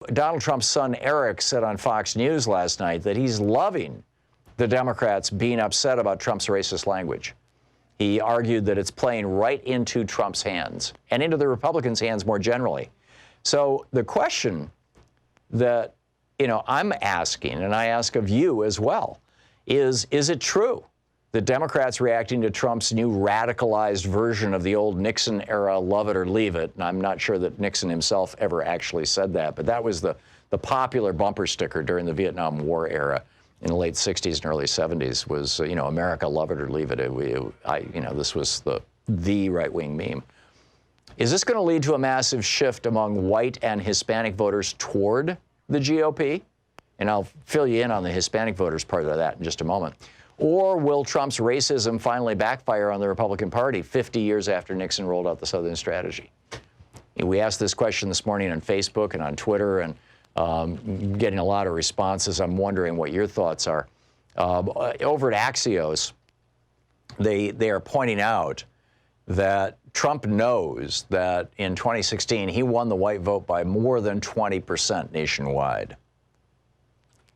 Donald Trump's son Eric said on Fox News last night that he's loving the Democrats being upset about Trump's racist language. He argued that it's playing right into Trump's hands and into the Republicans' hands more generally. So the question that, I'm asking, and I ask of you as well, is it true that Democrats reacting to Trump's new radicalized version of the old Nixon era love it or leave it? And I'm not sure that Nixon himself ever actually said that, but that was the popular bumper sticker during the Vietnam War era in the late 60s and early 70s was, America, love it or leave it. This was the right-wing meme. Is this going to lead to a massive shift among white and Hispanic voters toward the GOP? And I'll fill you in on the Hispanic voters part of that in just a moment. Or will Trump's racism finally backfire on the Republican Party 50 years after Nixon rolled out the Southern strategy? We asked this question this morning on Facebook and on Twitter, and getting a lot of responses. I'm wondering what your thoughts are. Over at Axios, they are pointing out that Trump knows that in 2016 he won the white vote by more than 20% nationwide.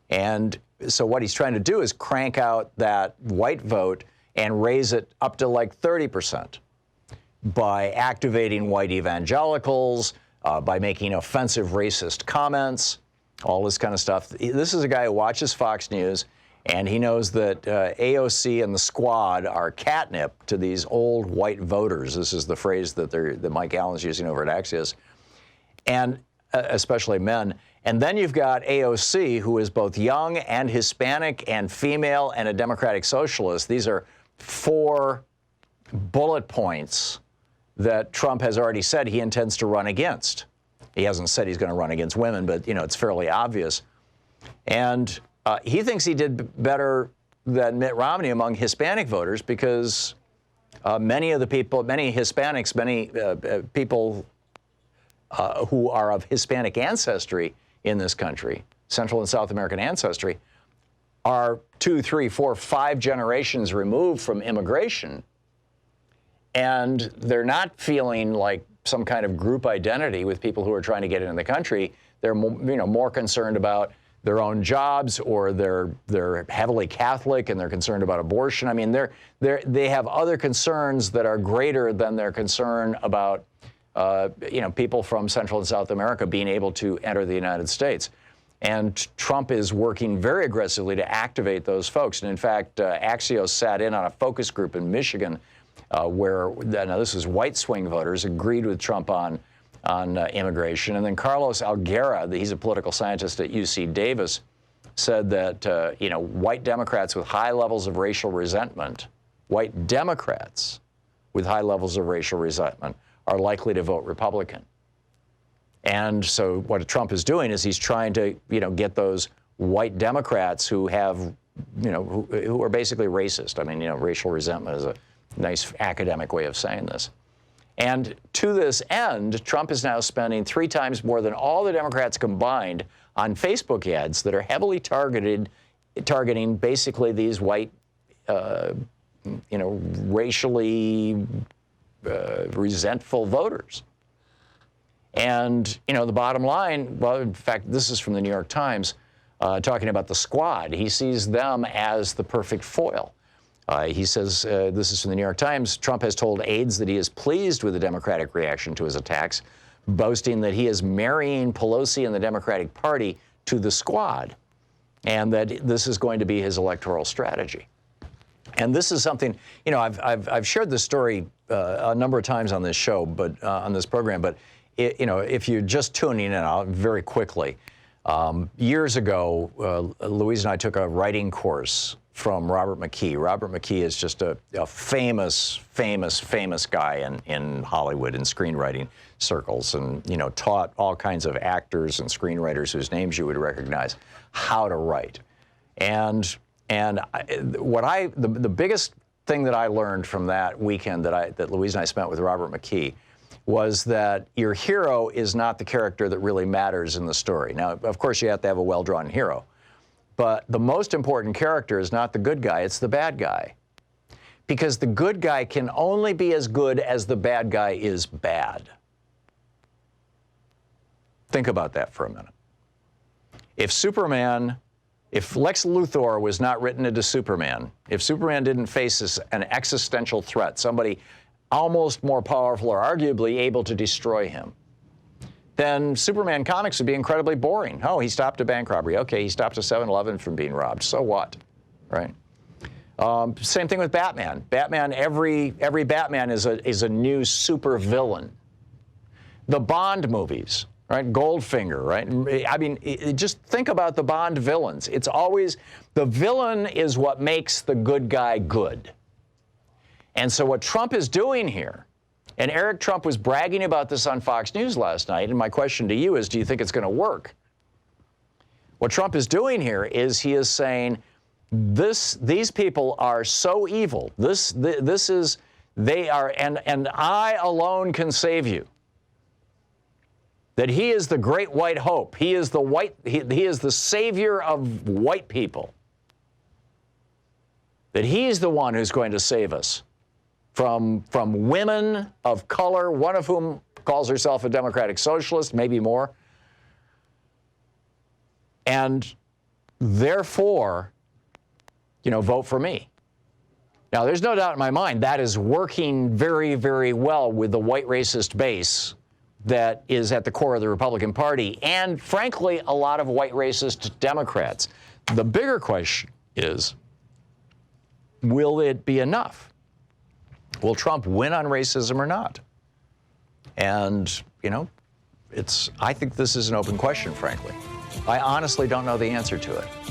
And so what he's trying to do is crank out that white vote and raise it up to like 30% by activating white evangelicals, by making offensive racist comments, all this kind of stuff. This is a guy who watches Fox News, and he knows that AOC and the squad are catnip to these old white voters. This is the phrase that Mike Allen's using over at Axios, and especially men. And then you've got AOC, who is both young and Hispanic and female and a Democratic Socialist. These are 4 bullet points that Trump has already said he intends to run against. He hasn't said he's going to run against women, but, it's fairly obvious. And he thinks he did better than Mitt Romney among Hispanic voters because many Hispanics, many people who are of Hispanic ancestry in this country, Central and South American ancestry, are 2, 3, 4, 5 generations removed from immigration. And they're not feeling like some kind of group identity with people who are trying to get into the country. They're more concerned about their own jobs, or they're heavily Catholic and they're concerned about abortion. I mean, they have other concerns that are greater than their concern about people from Central and South America being able to enter the United States. And Trump is working very aggressively to activate those folks. And in fact, Axios sat in on a focus group in Michigan where, now this is white swing voters, agreed with Trump on immigration. And then Carlos Alguera, he's a political scientist at UC Davis, said that, white Democrats with high levels of racial resentment, white Democrats with high levels of racial resentment are likely to vote Republican. And so what Trump is doing is he's trying to, get those white Democrats who have, who are basically racist. I mean, racial resentment is a nice academic way of saying this. And to this end, Trump is now spending 3 times more than all the Democrats combined on Facebook ads that are heavily targeting basically these white, racially resentful voters. And, the bottom line, well, in fact, this is from the New York Times, talking about the squad. He sees them as the perfect foil. He says, this is from the New York Times, Trump has told aides that he is pleased with the Democratic reaction to his attacks, boasting that he is marrying Pelosi and the Democratic Party to the squad, and that this is going to be his electoral strategy. And this is something, I've shared this story a number of times on this show, but on this program, but if you're just tuning in, I'll very quickly. Years ago, Louise and I took a writing course from Robert McKee. Robert McKee is just a famous guy in Hollywood in screenwriting circles, and taught all kinds of actors and screenwriters whose names you would recognize how to write. And the biggest thing that I learned from that weekend that Louise and I spent with Robert McKee was that your hero is not the character that really matters in the story. Now, of course, you have to have a well-drawn hero. But the most important character is not the good guy, it's the bad guy. Because the good guy can only be as good as the bad guy is bad. Think about that for a minute. If Lex Luthor was not written into Superman, if Superman didn't face an existential threat, somebody almost more powerful or arguably able to destroy him, then Superman comics would be incredibly boring. Oh, he stopped a bank robbery. Okay, he stopped a 7-Eleven from being robbed. So what, right? Same thing with Batman. Every Batman is a new super villain. The Bond movies, right? Goldfinger, right? I mean, just think about the Bond villains. It's always the villain is what makes the good guy good. And so what Trump is doing here, and Eric Trump was bragging about this on Fox News last night, and my question to you is, do you think it's going to work? What Trump is doing here is he is saying, these people are so evil. They are, and I alone can save you. That he is the great white hope. He is he is the savior of white people. That he's the one who's going to save us from women of color, one of whom calls herself a democratic socialist, maybe more. And therefore, vote for me. Now, there's no doubt in my mind that is working very, very well with the white racist base that is at the core of the Republican Party and, frankly, a lot of white racist Democrats. The bigger question is, will it be enough? Will Trump win on racism or not? And, I think this is an open question, frankly. I honestly don't know the answer to it.